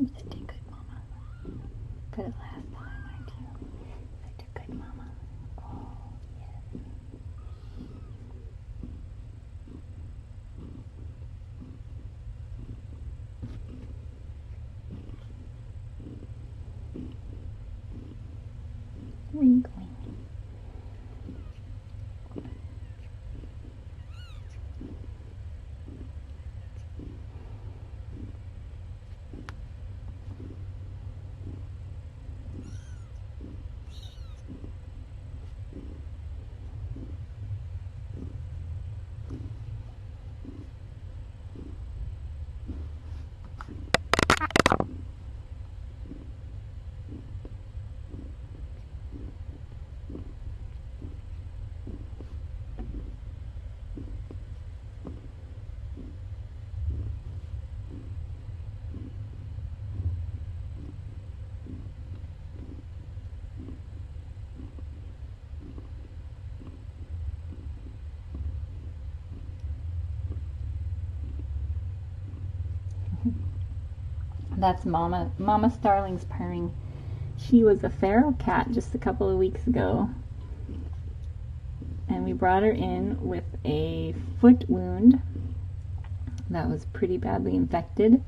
Such a good mama. For the last time, aren't you? Such a good mama. Oh, yes. Where are you going? That's Mama Starling's purring. She was a feral cat just a couple of weeks ago, and we brought her in with a foot wound that was pretty badly infected,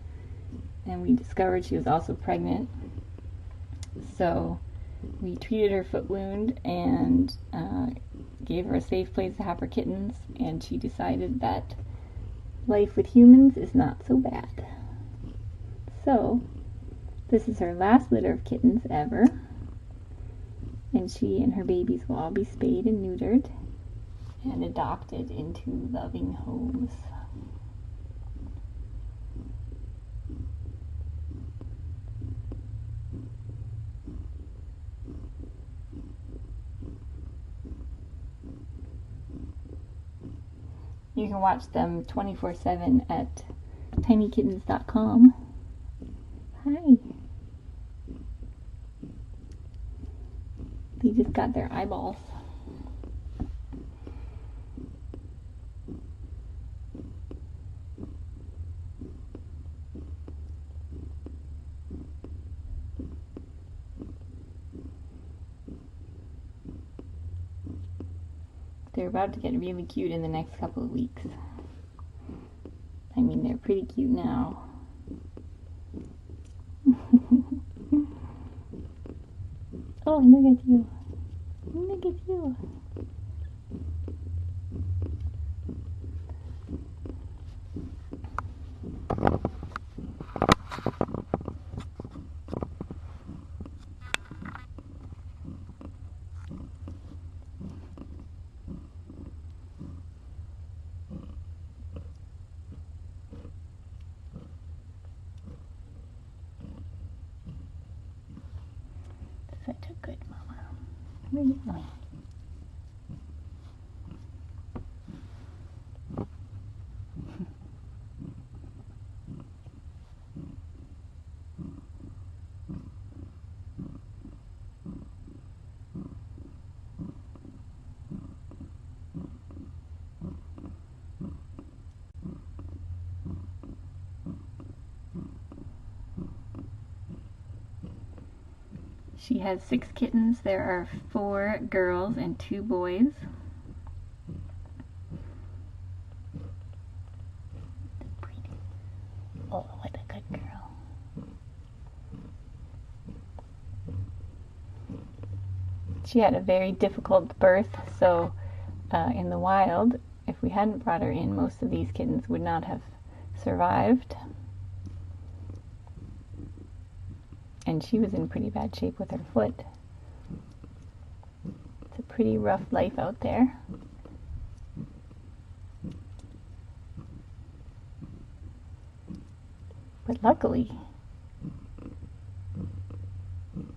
and we discovered she was also pregnant. So we treated her foot wound and gave her a safe place to have her kittens, and she decided that life with humans is not so bad. So, this is her last litter of kittens ever, and she and her babies will all be spayed and neutered and adopted into loving homes. You can watch them 24/7 at tinykittens.com. Hi. They just got their eyeballs. They're about to get really cute in the next couple of weeks. I mean, they're pretty cute now. Oh, look at you. Look at you. Such a good mama. Where are you going? She has 6 kittens. There are 4 girls and 2 boys. Oh, what a good girl. She had a very difficult birth, so in the wild, if we hadn't brought her in, most of these kittens would not have survived. And she was in pretty bad shape with her foot. It's a pretty rough life out there. But luckily,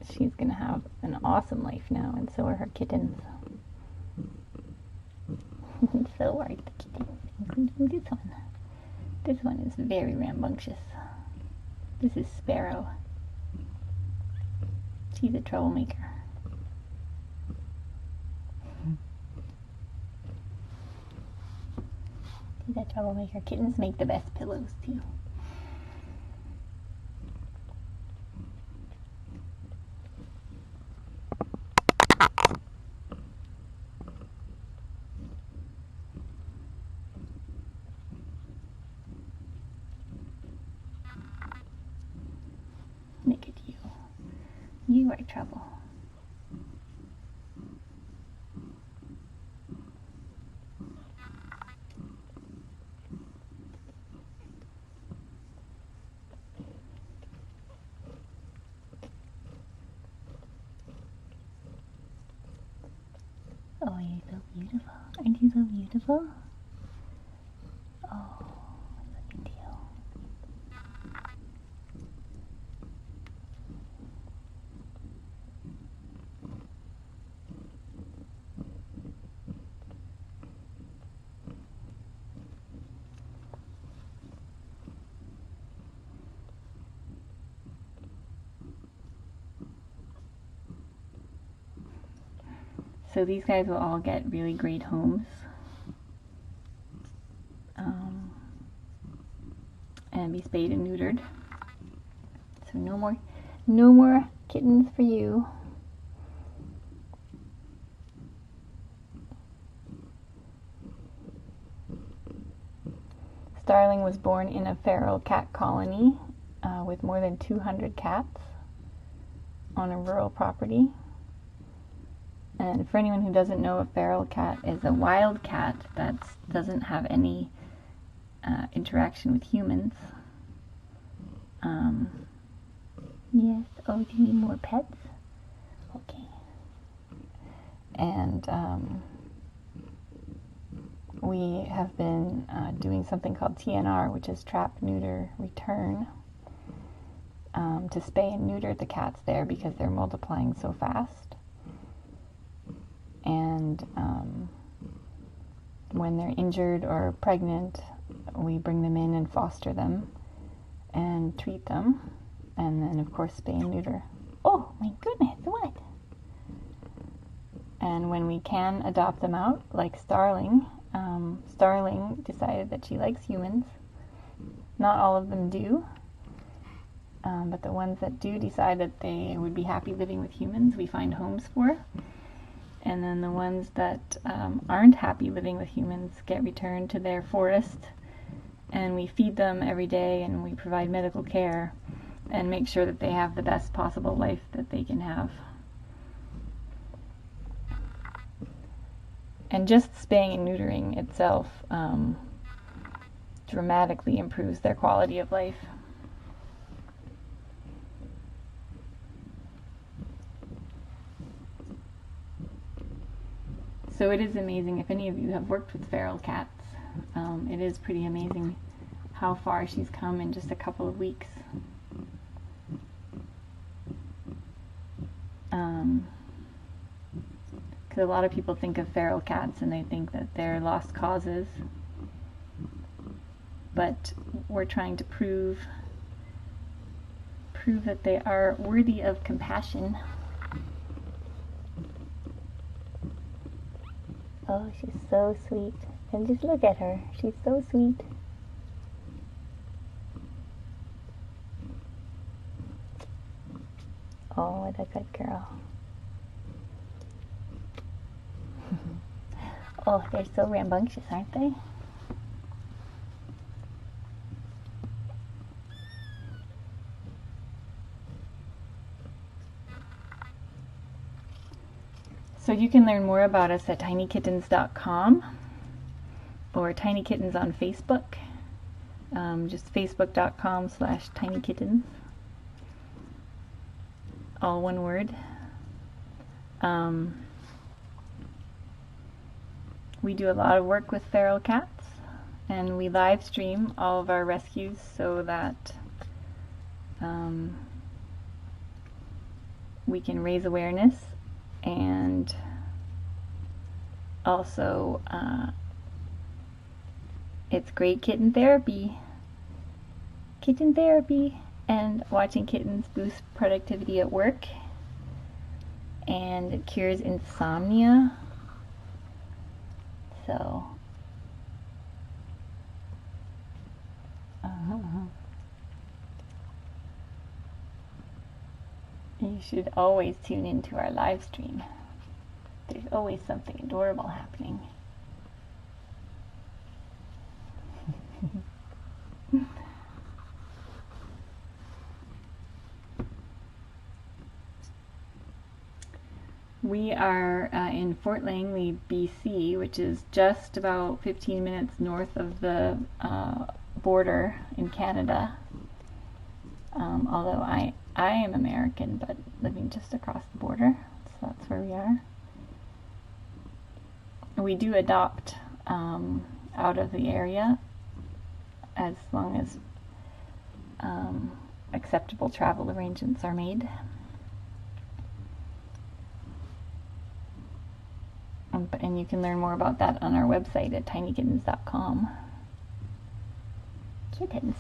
she's going to have an awesome life now, and so are her kittens. So are the kittens, including this one. This one is very rambunctious. This is Sparrow. She's a troublemaker. She's a troublemaker. Kittens make the best pillows, too. you are trouble. Oh, you're so beautiful. Aren't you so beautiful? Oh, look at you. So these guys will all get really great homes. And be spayed and neutered. So no more kittens for you. Starling was born in a feral cat colony with more than 200 cats on a rural property. And for anyone who doesn't know, a feral cat is a wild cat that doesn't have any interaction with humans. Yes. Oh, do you need more pets? Okay. And we have been doing something called TNR, which is trap, neuter, return, to spay and neuter the cats there because they're multiplying so fast. And when they're injured or pregnant, we bring them in and foster them and treat them, and then of course spay and neuter. Oh my goodness, what? And when we can adopt them out, like Starling, Starling decided that she likes humans. Not all of them do, but the ones that do decide that they would be happy living with humans, we find homes for. And then the ones that aren't happy living with humans get returned to their forest, and we feed them every day, and we provide medical care and make sure that they have the best possible life that they can have. And just spaying and neutering itself dramatically improves their quality of life. So it is amazing, if any of you have worked with feral cats, it is pretty amazing how far she's come in just a couple of weeks. Because a lot of people think of feral cats and they think that they're lost causes, but we're trying to prove that they are worthy of compassion. Oh, she's so sweet. And just look at her. She's so sweet. Oh, what a good girl. Oh, they're so rambunctious, aren't they? So you can learn more about us at tinykittens.com or Tiny Kittens on Facebook. Just facebook.com/tinykittens. All one word. We do a lot of work with feral cats, and we live stream all of our rescues so that we can raise awareness, and also it's great kitten therapy, and watching kittens boost productivity at work, and it cures insomnia. So you should always tune into our live stream. There's always something adorable happening. We are in Fort Langley, BC, which is just about 15 minutes north of the border in Canada. Although I am American, but living just across the border, so that's where we are. We do adopt out of the area as long as acceptable travel arrangements are made. And you can learn more about that on our website at tinykittens.com. Kittens.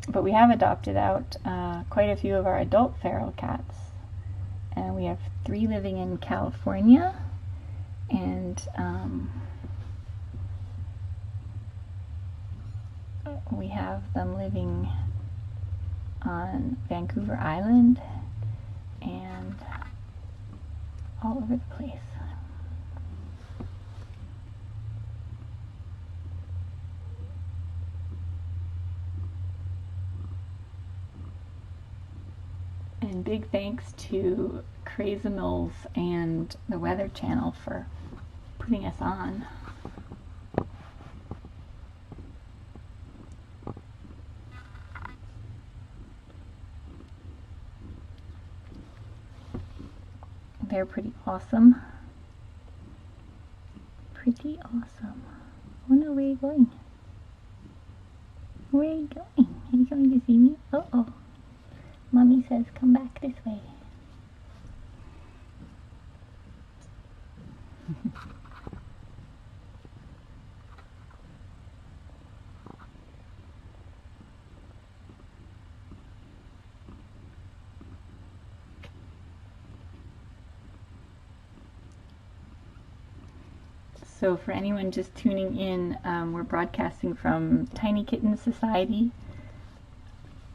But we have adopted out quite a few of our adult feral cats. And we have 3 living in California, and we have them living on Vancouver Island and all over the place. And big thanks to Crazimals and the Weather Channel for putting us on. They're pretty awesome. Pretty awesome. Oh no, where are you going? Where are you going? Are you going to see me? Uh-oh. Mommy says come back this way. So for anyone just tuning in, we're broadcasting from Tiny Kittens Society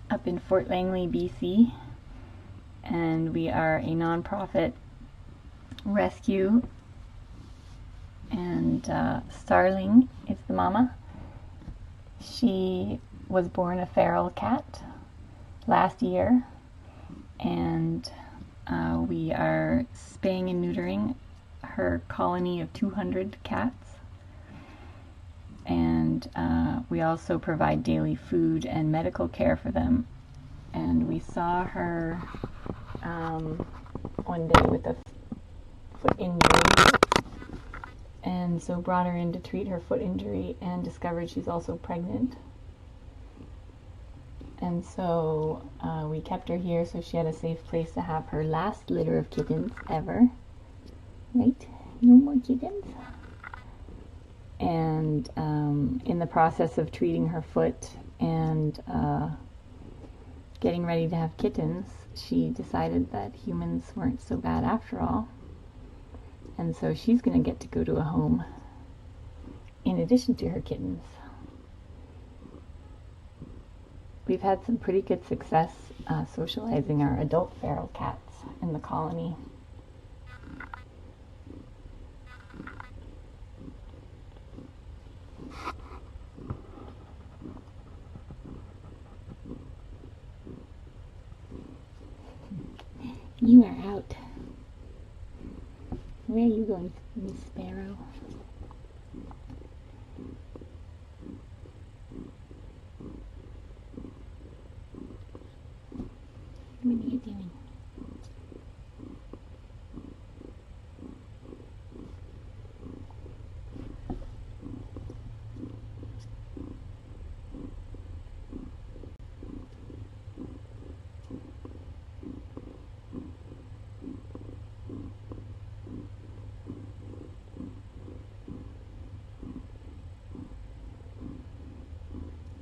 up in Fort Langley, BC, and we are a non-profit rescue, and Starling is the mama. She was born a feral cat last year, and we are spaying and neutering her colony of 200 cats, and we also provide daily food and medical care for them. And we saw her one day with a foot injury, and so brought her in to treat her foot injury and discovered she's also pregnant. And so we kept her here so she had a safe place to have her last litter of kittens ever. Right? No more kittens. And in the process of treating her foot and getting ready to have kittens, she decided that humans weren't so bad after all. And so she's going to get to go to a home in addition to her kittens. We've had some pretty good success socializing our adult feral cats in the colony. You are out. Where are you going, Miss Sparrow? What are you doing?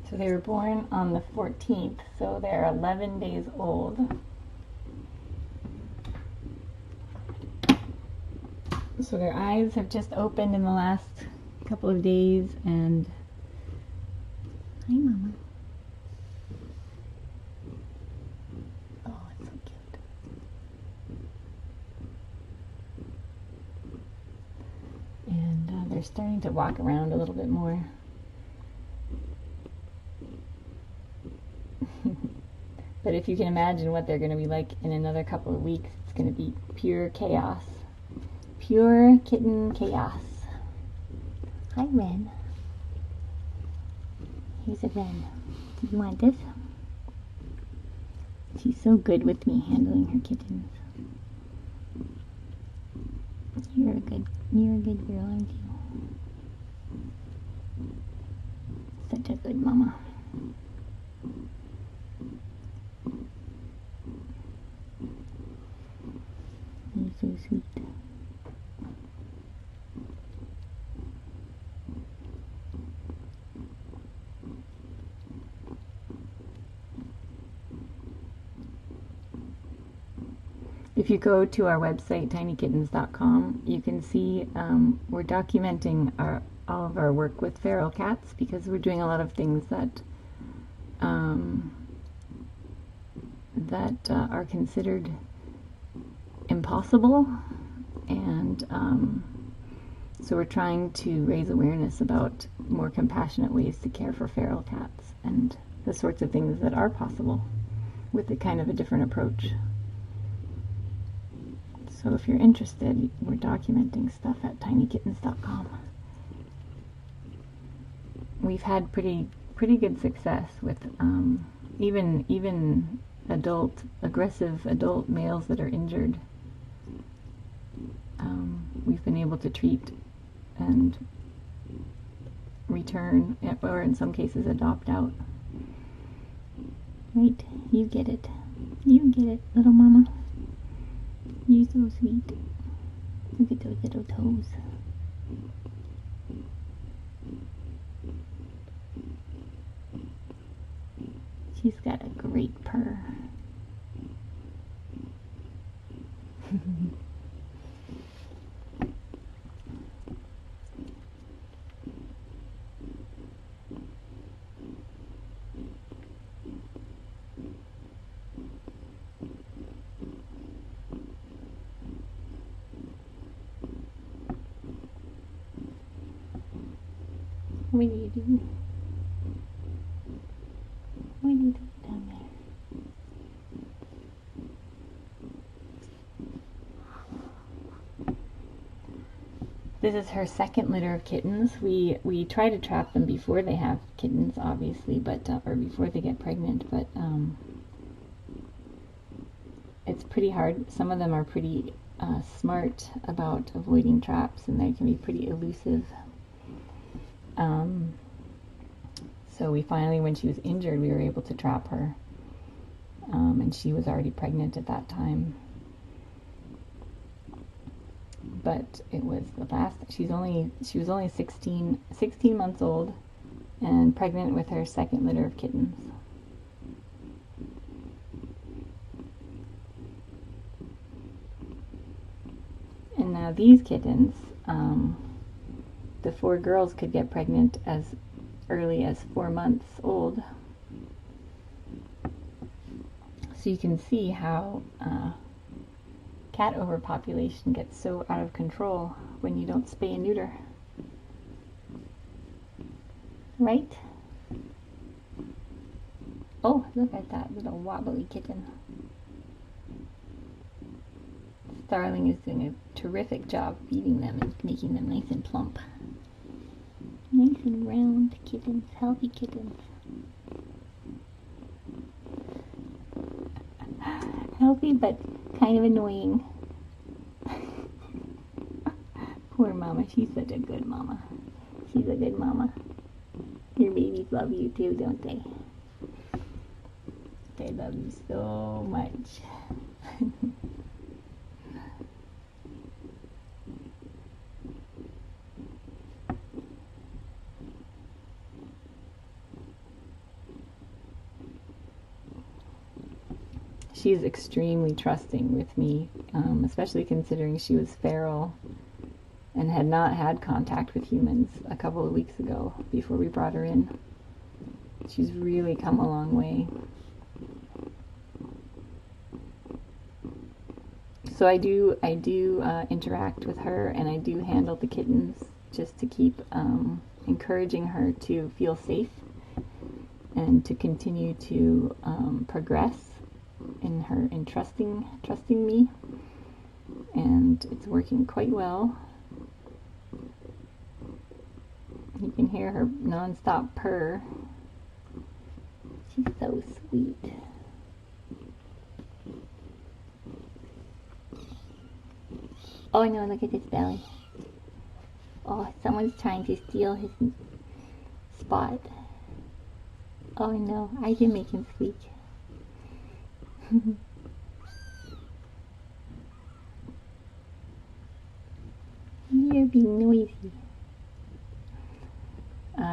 So they were born on the 14th, so they're 11 days old. So their eyes have just opened in the last couple of days, and hi, Mama. Oh, it's so cute. And they're starting to walk around a little bit more. But if you can imagine what they're going to be like in another couple of weeks, it's going to be pure chaos. Pure kitten chaos. Hi, Ren. Here's a Ren. Do you want this? She's so good with me handling her kittens. You're a good girl, aren't you? Such a good mama. You're so sweet. If you go to our website, tinykittens.com, you can see we're documenting all of our work with feral cats, because we're doing a lot of things that are considered impossible, and so we're trying to raise awareness about more compassionate ways to care for feral cats and the sorts of things that are possible with a kind of a different approach. So if you're interested, we're documenting stuff at tinykittens.com. We've had pretty good success with even aggressive adult males that are injured. We've been able to treat and return, or in some cases adopt out. Right, you get it. You get it, little mama. You're so sweet. Look at those little toes. She's got a great purr. What do you do? What do you do down there? This is her second litter of kittens. We try to trap them before they have kittens, obviously, but or before they get pregnant, but it's pretty hard. Some of them are pretty smart about avoiding traps, and they can be pretty elusive. So we finally, when she was injured, we were able to trap her, and she was already pregnant at that time. But it was she was only 16 months old and pregnant with her second litter of kittens. And now these kittens, the 4 girls could get pregnant as early as 4 months old. So you can see how cat overpopulation gets so out of control when you don't spay and neuter. Right? Oh, look at that little wobbly kitten. Starling is doing a terrific job feeding them and making them nice and plump. Nice and round kittens, healthy kittens. Healthy but kind of annoying. Poor mama, she's such a good mama. She's a good mama. Your babies love you too, don't they? They love you so much. She's extremely trusting with me, especially considering she was feral and had not had contact with humans a couple of weeks ago before we brought her in. She's really come a long way. So I do interact with her, and I do handle the kittens just to keep encouraging her to feel safe and to continue to progress in trusting me, and it's working quite well. You can hear her non-stop purr. She's so sweet. Oh no, look at his belly. Oh, someone's trying to steal his spot. Oh no, I can make him squeak. You're being noisy.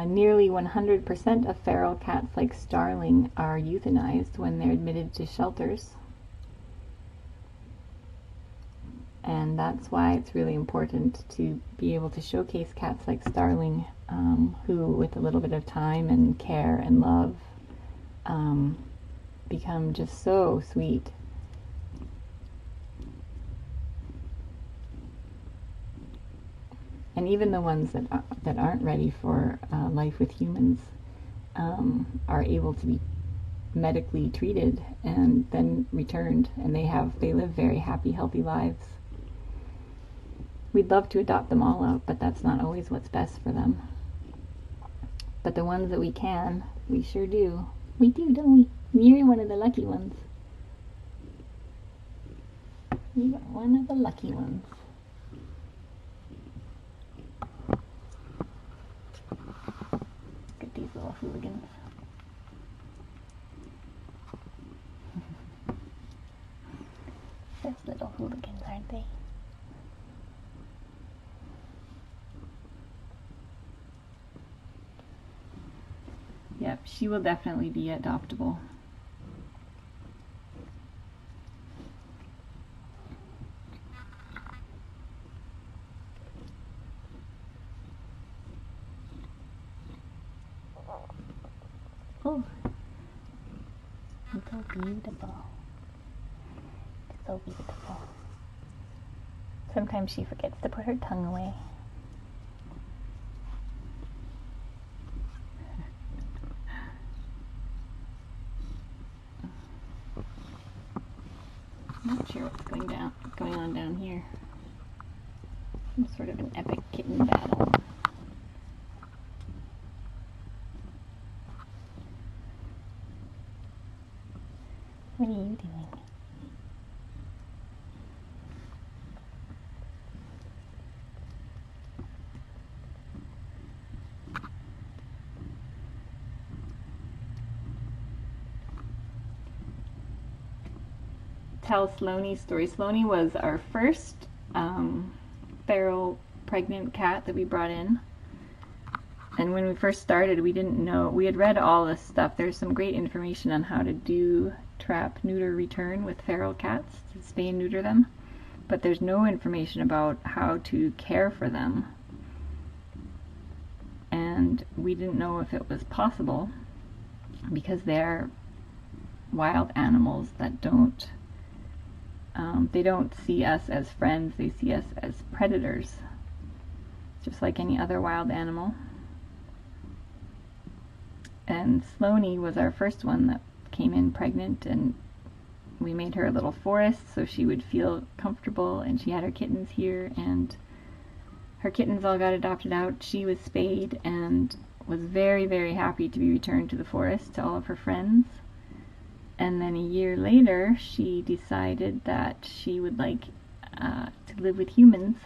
Nearly 100% of feral cats like Starling are euthanized when they're admitted to shelters. And that's why it's really important to be able to showcase cats like Starling, who, with a little bit of time and care and love, become just so sweet. And even the ones that aren't ready for life with humans are able to be medically treated and then returned, and they live very happy, healthy lives. We'd love to adopt them all out, but that's not always what's best for them. But the ones that we can, we sure do. We do, don't we? You're one of the lucky ones. You are one of the lucky ones. Look at these little hooligans. Such little hooligans, aren't they? Yep, she will definitely be adoptable. Oh, it's so beautiful. It's so beautiful. Sometimes she forgets to put her tongue away. I'm not sure what's going on down here. Some sort of an epic kitten battle. What are you doing? Tell Sloanie's story. Sloanie was our first feral pregnant cat that we brought in. And when we first started, we didn't know. We had read all this stuff. There's some great information on how to do trap, neuter, return with feral cats, to spay and neuter them. But there's no information about how to care for them. And we didn't know if it was possible, because they're wild animals that don't they don't see us as friends, they see us as predators, just like any other wild animal. And Sloanie was our first one that came in pregnant, and we made her a little forest so she would feel comfortable, and she had her kittens here, and her kittens all got adopted out. She was spayed and was very, very happy to be returned to the forest to all of her friends. And then a year later, she decided that she would like to live with humans.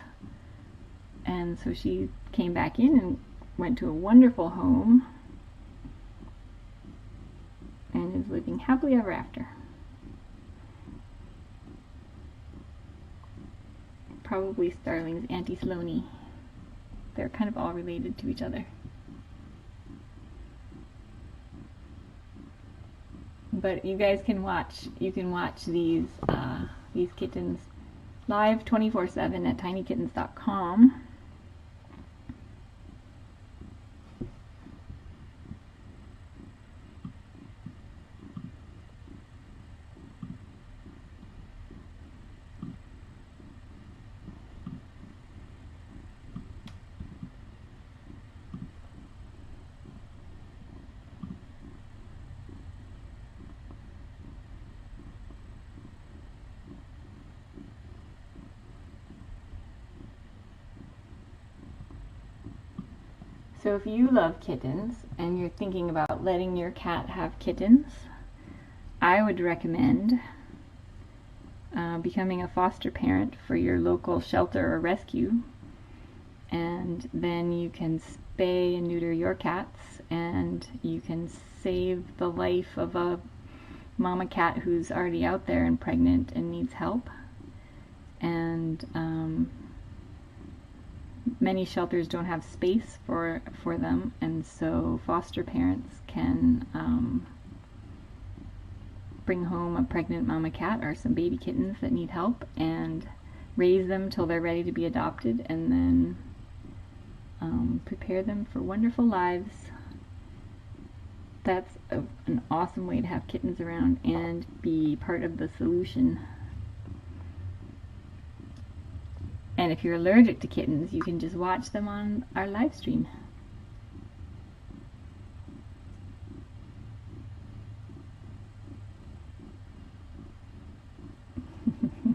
And so she came back in and went to a wonderful home and is living happily ever after. Probably Starling's Auntie Sloanie. They're kind of all related to each other. But you guys can watch. You can watch these kittens live 24/7 at tinykittens.com. So if you love kittens and you're thinking about letting your cat have kittens, I would recommend becoming a foster parent for your local shelter or rescue, and then you can spay and neuter your cats, and you can save the life of a mama cat who's already out there and pregnant and needs help. And many shelters don't have space for them, and so foster parents can bring home a pregnant mama cat or some baby kittens that need help and raise them till they're ready to be adopted, and then prepare them for wonderful lives. That's an awesome way to have kittens around and be part of the solution. And if you're allergic to kittens, you can just watch them on our live stream.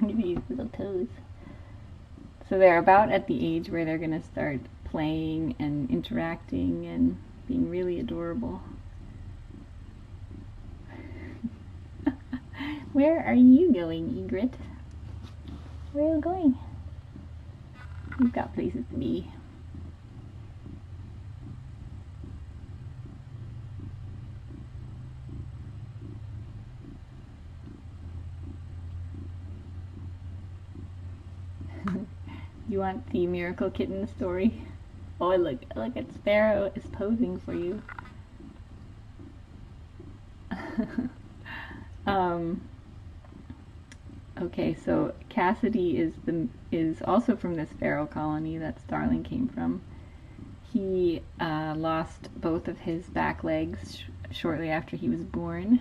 Look at these little toes. So they're about at the age where they're going to start playing and interacting and being really adorable. Where are you going, Egret? Where are you going? You've got places to be. You want the Miracle Kitten story? Oh, look at Sparrow is posing for you. Okay, so Cassidy is also from this feral colony that Starling came from. He lost both of his back legs shortly after he was born,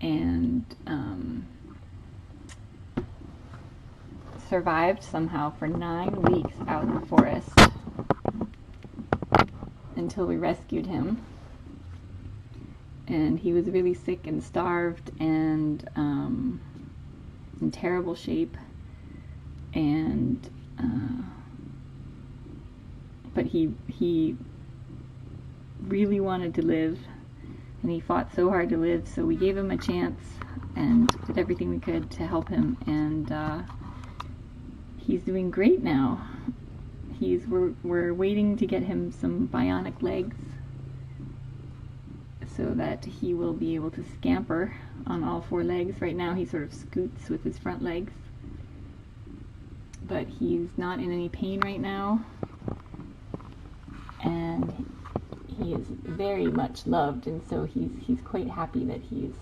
and survived somehow for 9 weeks out in the forest until we rescued him. And he was really sick and starved and in terrible shape, and but he really wanted to live, and he fought so hard to live, so we gave him a chance and did everything we could to help him, and he's doing great now. We're waiting to get him some bionic legs so that he will be able to scamper on all 4 legs. Right now he sort of scoots with his front legs, but he's not in any pain right now, and he is very much loved, and so he's quite happy that he's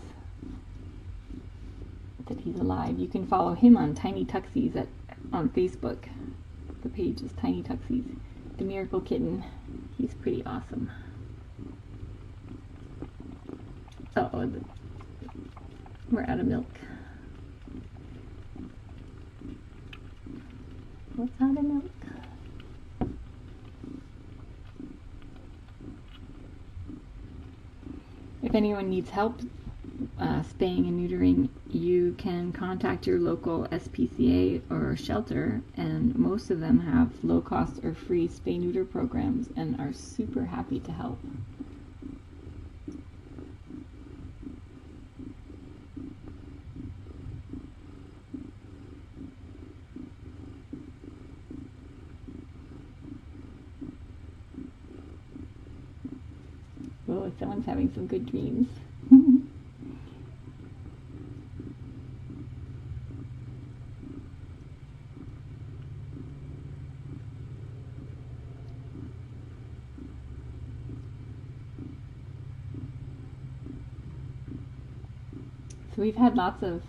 alive. You can follow him on Tiny Tuxies on Facebook. The page is Tiny Tuxies. The Miracle Kitten. He's pretty awesome. Uh-oh, we're out of milk. What's out of milk? If anyone needs help spaying and neutering, you can contact your local SPCA or shelter, and most of them have low-cost or free spay-neuter programs and are super happy to help. Oh, someone's having some good dreams. So we've had lots of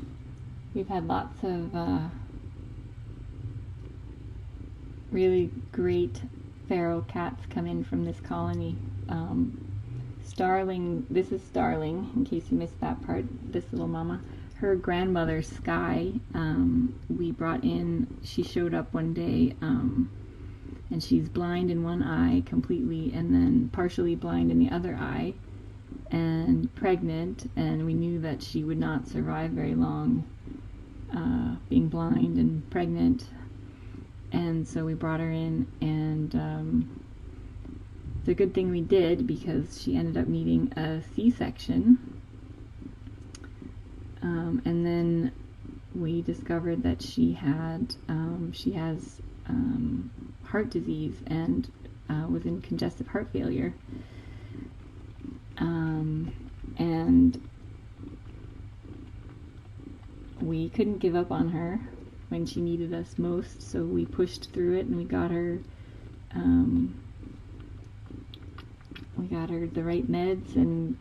really great feral cats come in from this colony. Starling, this is Starling, in case you missed that part, this little mama. Her grandmother, Sky, we brought in, she showed up one day, and she's blind in one eye completely, and then partially blind in the other eye, and pregnant, and we knew that she would not survive very long, being blind and pregnant, and so we brought her in, and It's a good thing we did, because she ended up needing a C-section. And then we discovered that she has heart disease and was in congestive heart failure. And we couldn't give up on her when she needed us most, so we pushed through it, and we got her the right meds, and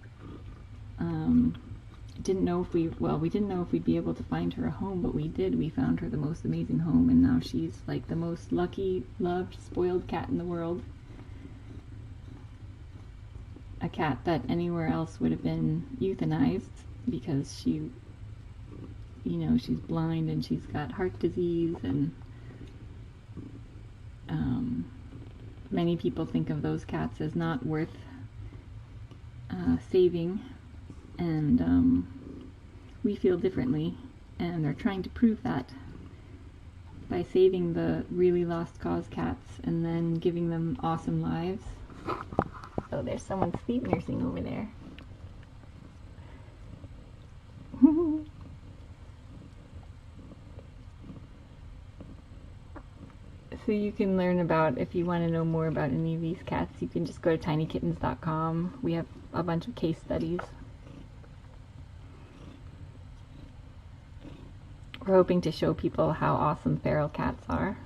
didn't know if we didn't know if we'd be able to find her a home, but we did. We found her the most amazing home, and now she's like the most lucky, loved, spoiled cat in the world. A cat that anywhere else would have been euthanized, because she, you know, she's blind and she's got heart disease, and many people think of those cats as not worth saving, and we feel differently, and they're trying to prove that by saving the really lost cause cats and then giving them awesome lives. Oh, there's someone sleep nursing over there. So you can learn about, if you want to know more about any of these cats, you can just go to tinykittens.com. We have a bunch of case studies. We're hoping to show people how awesome feral cats are.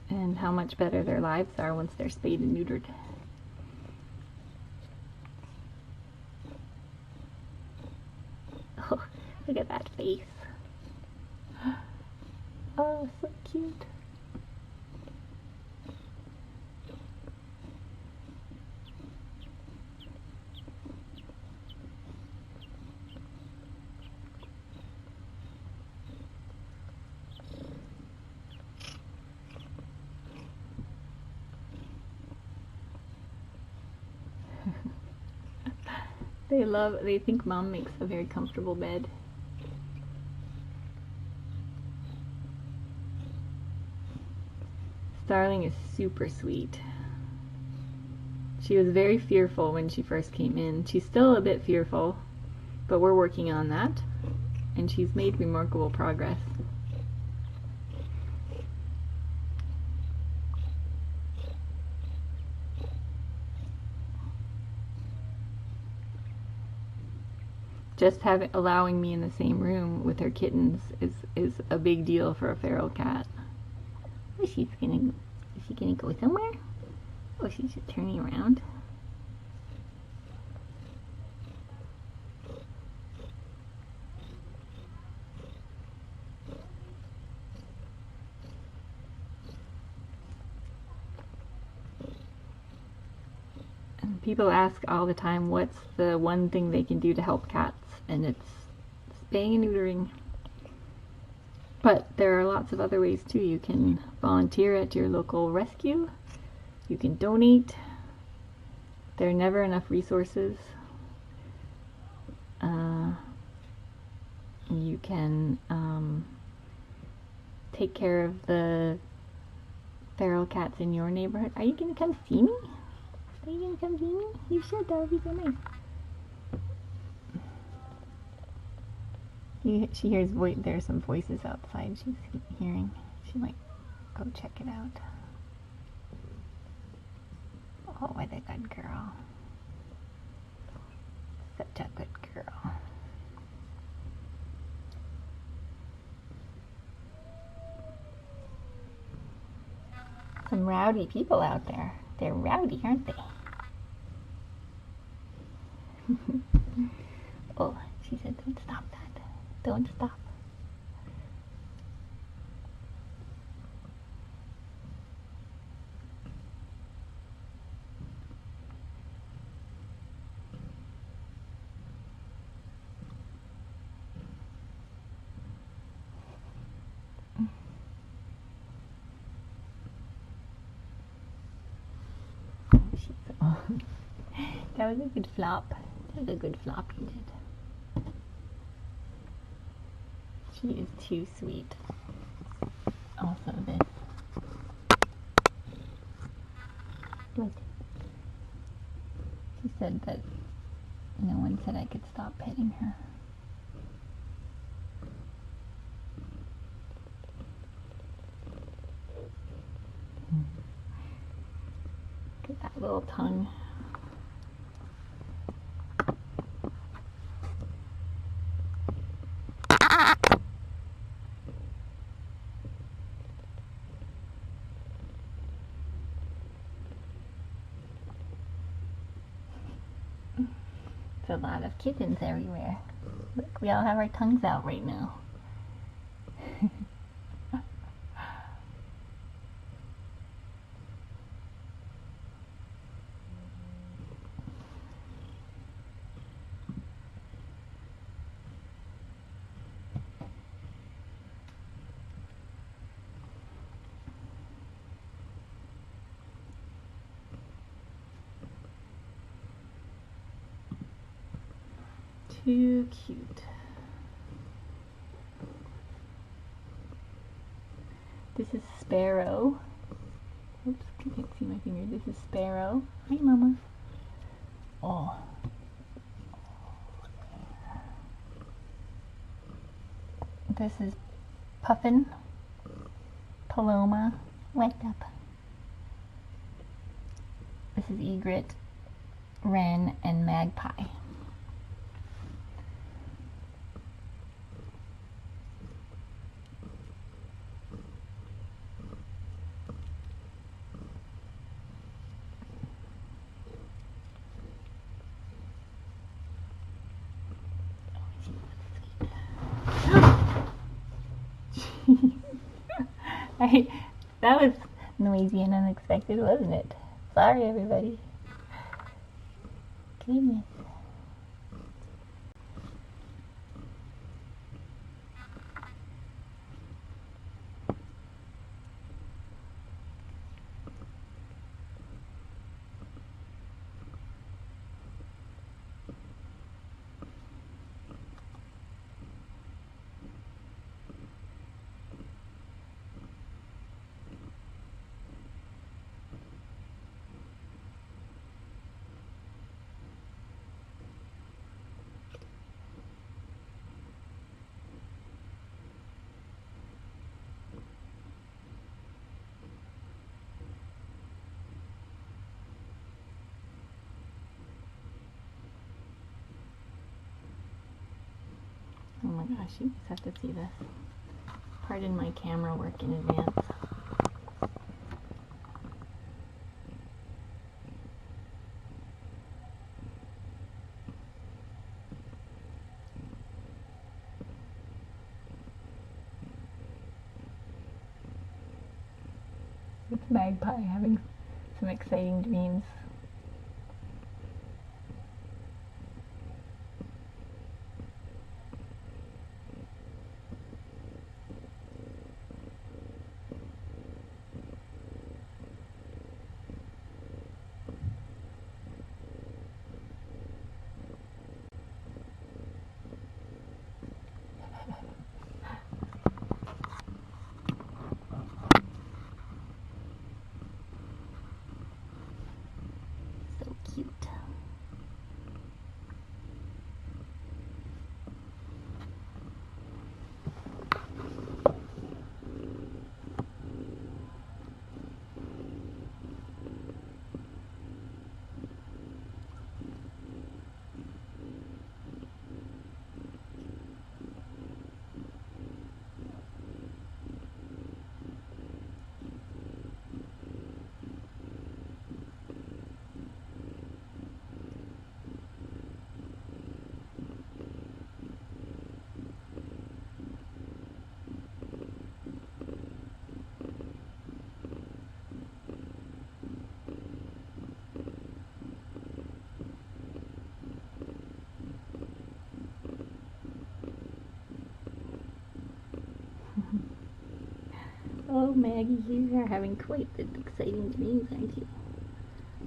And how much better their lives are once they're spayed and neutered. Oh, look at that face. Oh, so cute. They think Mom makes a very comfortable bed. Starling is super sweet. She was very fearful when she first came in. She's still a bit fearful, but we're working on that, and she's made remarkable progress. Just allowing me in the same room with her kittens is a big deal for a feral cat. Oh, is she gonna go somewhere? Oh, she's just turning around. And people ask all the time, what's the one thing they can do to help cats? And it's spaying and neutering. But there are lots of other ways too. You can volunteer at your local rescue. You can donate. There are never enough resources. You can take care of the feral cats in your neighborhood. Are you going to come see me? Are you going to come see me? You should. That would be so nice. She hears there's some voices outside she's hearing. She might go check it out. Oh, what a good girl. Such a good girl. Some rowdy people out there. They're rowdy, aren't they? Oh, she said, don't stop that. Don't stop. That was a good flop. like a good floppy did. She is too sweet. Also this. Look. She said that no one said I could stop petting her. Look at that little tongue. There's a lot of kittens everywhere. Look, we all have our tongues out right now. Too cute. This is Sparrow. Oops, you can't see my finger. This is Sparrow. Hi, Mama. Oh. This is Puffin, Paloma, Wake Up. This is Egret, Wren, and Magpie. That was noisy and unexpected, wasn't it? Sorry, everybody. Goodness. Oh my gosh, you just have to see this. Pardon my camera work in advance. It's Magpie having some exciting dreams. Cute. Oh, Maggie, you are having quite the exciting dreams, aren't you?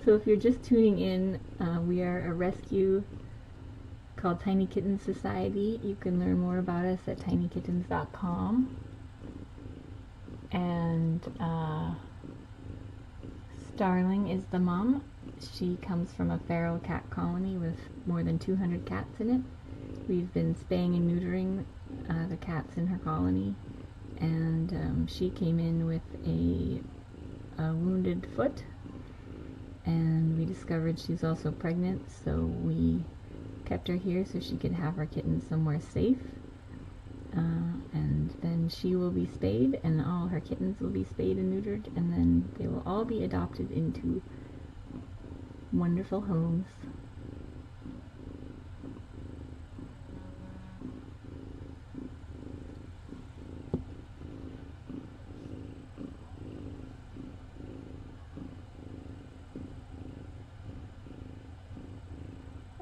So if you're just tuning in, we are a rescue called Tiny Kittens Society. You can learn more about us at tinykittens.com. And Starling is the mom. She comes from a feral cat colony with more than 200 cats in it. We've been spaying and neutering the cats in her colony, and she came in with a wounded foot, and we discovered she's also pregnant, so we kept her here so she could have her kittens somewhere safe. And then she will be spayed, and all her kittens will be spayed and neutered, and then they will all be adopted into wonderful homes.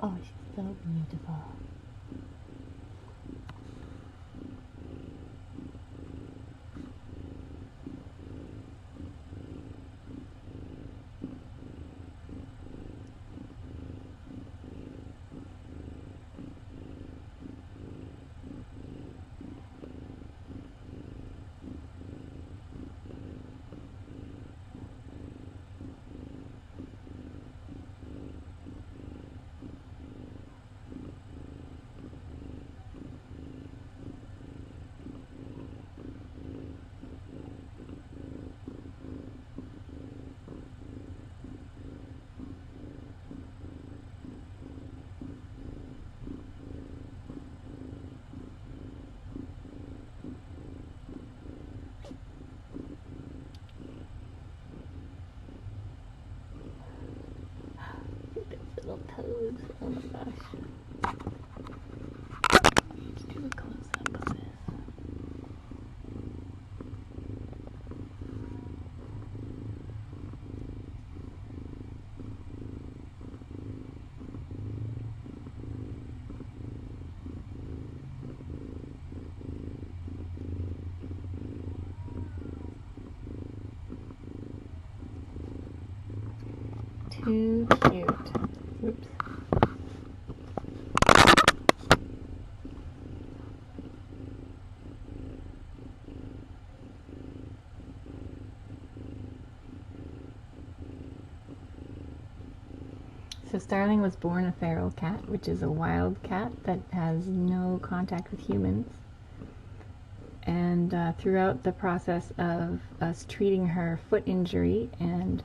Oh, she's so beautiful. Little toes. Oh my gosh. Let's do a close-up of this. Too cute. Oops. So Starling was born a feral cat, which is a wild cat that has no contact with humans. And throughout the process of us treating her foot injury and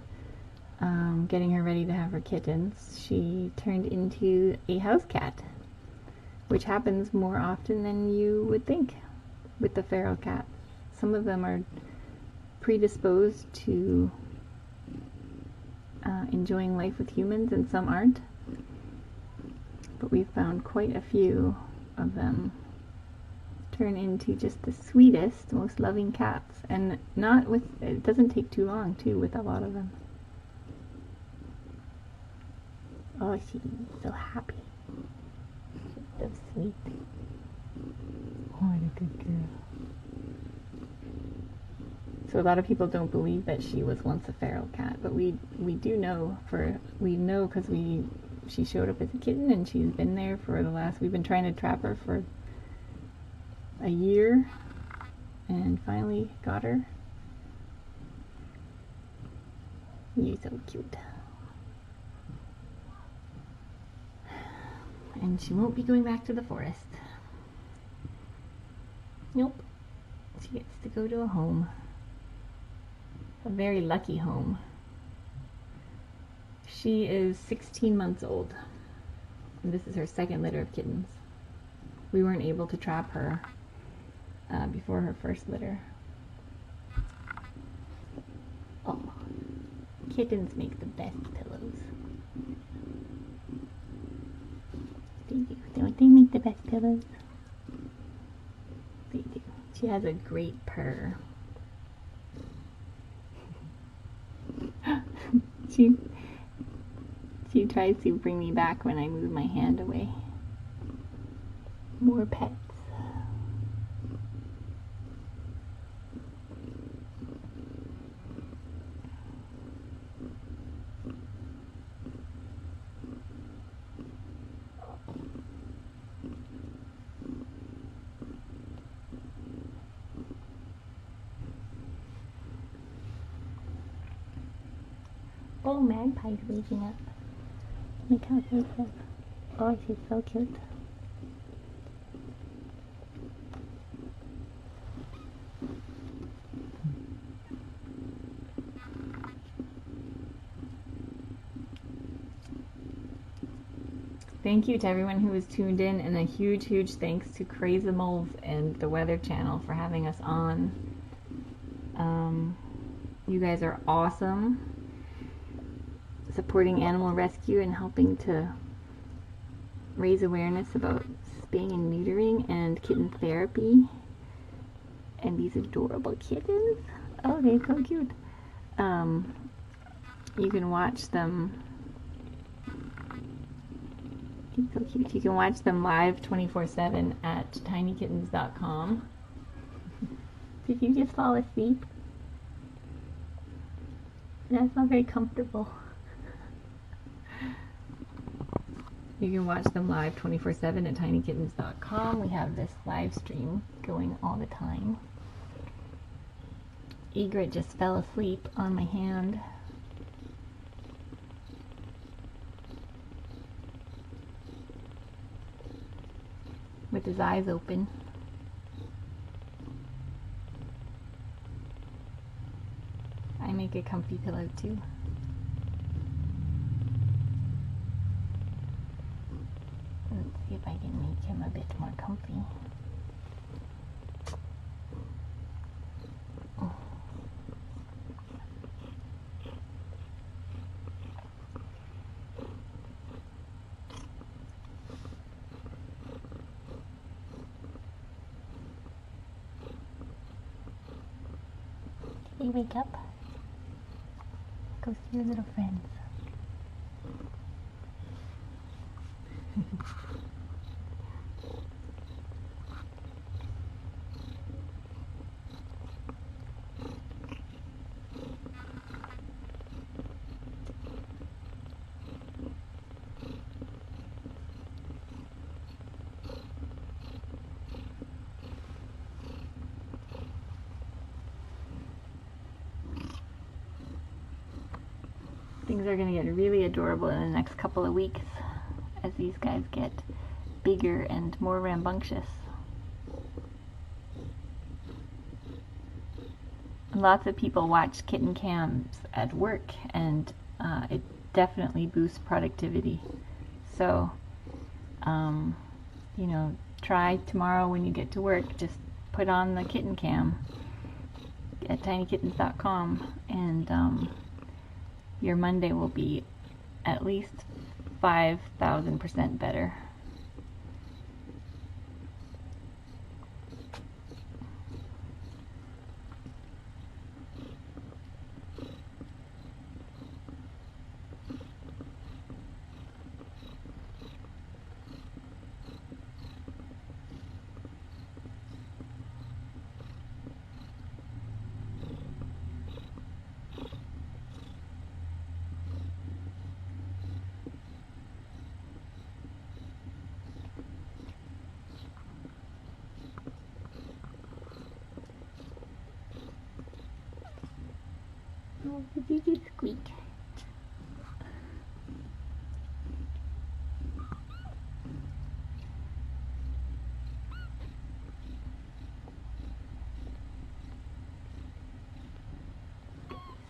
getting her ready to have her kittens, she turned into a house cat, which happens more often than you would think with the feral cat. Some of them are predisposed to enjoying life with humans and some aren't, but we've found quite a few of them turn into just the sweetest, most loving cats, and not with, it doesn't take too long too with a lot of them. Oh, she's so happy. She's so sweet. Oh, what a good girl. So a lot of people don't believe that she was once a feral cat, but we do know because she showed up as a kitten and she's been there for we've been trying to trap her for a year and finally got her. You're so cute. And she won't be going back to the forest. Nope. She gets to go to a home. A very lucky home. She is 16 months old. And this is her second litter of kittens. We weren't able to trap her before her first litter. Oh, kittens make the best pillows. They do. Don't they make the best pillows? They do. She has a great purr. She tries to bring me back when I move my hand away. More pets. Oh, magpie's waking up. Look how cute she is. Oh, she's so cute. Thank you to everyone who was tuned in, and a huge, huge thanks to Crazimals and the Weather Channel for having us on. You guys are awesome, supporting animal rescue and helping to raise awareness about spaying and neutering and kitten therapy. And these adorable kittens. Oh, they're so cute. You can watch them. He's so cute. You can watch them live 24/7 at tinykittens.com. Did you just fall asleep? That's not very comfortable. You can watch them live 24/7 at tinykittens.com. We have this live stream going all the time. Egret just fell asleep on my hand. With his eyes open. I make a comfy pillow too. Let's see if I can make him a bit more comfy. Hey, wake up. Go see your little friends. Things are going to get really adorable in the next couple of weeks as these guys get bigger and more rambunctious. Lots of people watch kitten cams at work, and it definitely boosts productivity. So, you know, try tomorrow when you get to work, just put on the kitten cam at tinykittens.com, and your Monday will be at least 5,000% better. Oh, did you just squeak?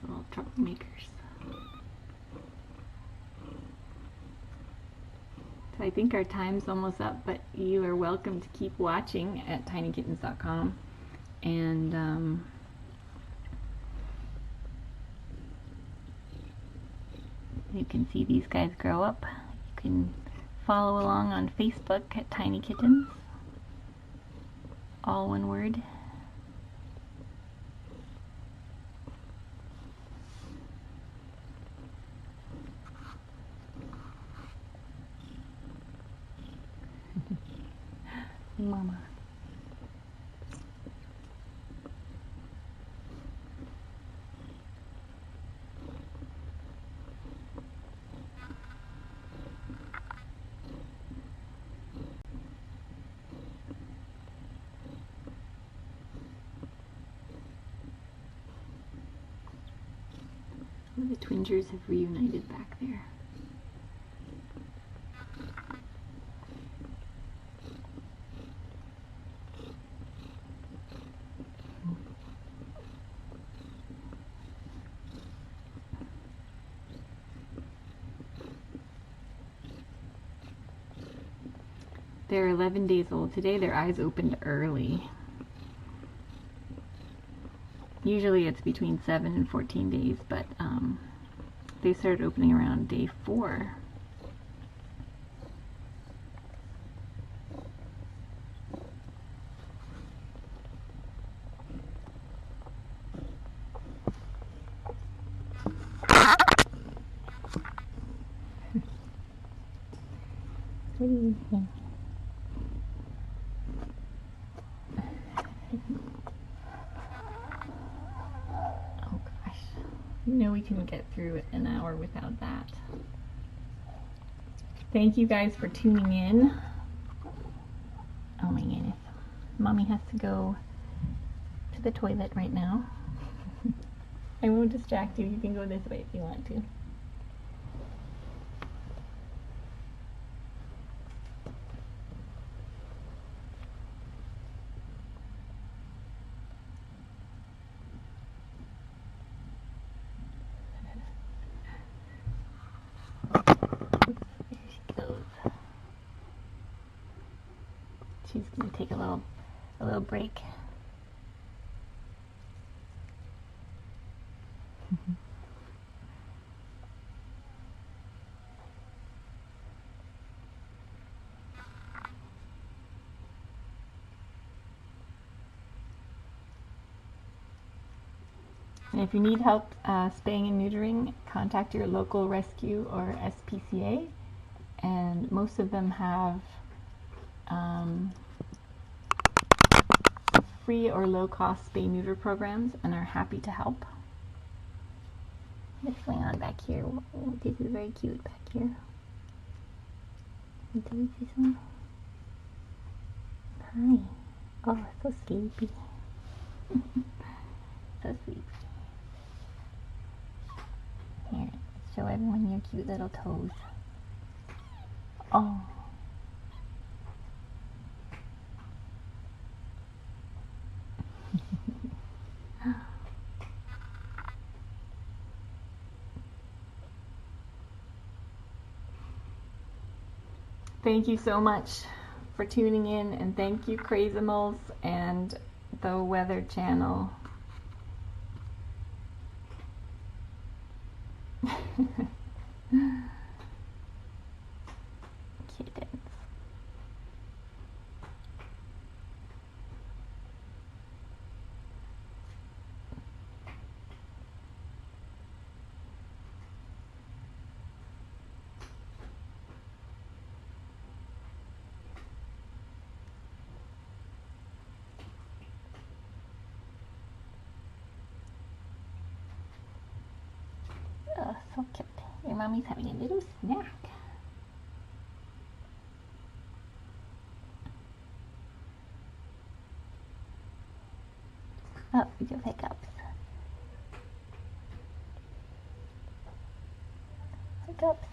Little troublemakers. So I think our time's almost up, but you are welcome to keep watching at tinykittens.com, and you can see these guys grow up. You can follow along on Facebook at Tiny Kittens, all one word. Mama. The twingers have reunited back there. They're 11 days old today. Their eyes opened early. Usually it's between 7 and 14 days, but they started opening around day 4. What do you think? Oh gosh. You know we couldn't get through an hour without that. Thank you guys for tuning in. Oh my goodness. Mommy has to go to the toilet right now. I won't distract you. You can go this way if you want to. She's going to take a little break. And if you need help spaying and neutering, contact your local rescue or SPCA, and most of them have free or low-cost spay-neuter programs and are happy to help. What's going on back here? Oh, this is very cute back here. Did you see some? Hi. Oh, so sleepy. So sweet. Here, show everyone your cute little toes. Oh. Thank you so much for tuning in, and thank you Crazimals and the Weather Channel. Kittens. Oh, so cute. Your mommy's having a little snack. Oh, your hiccups. Hiccups.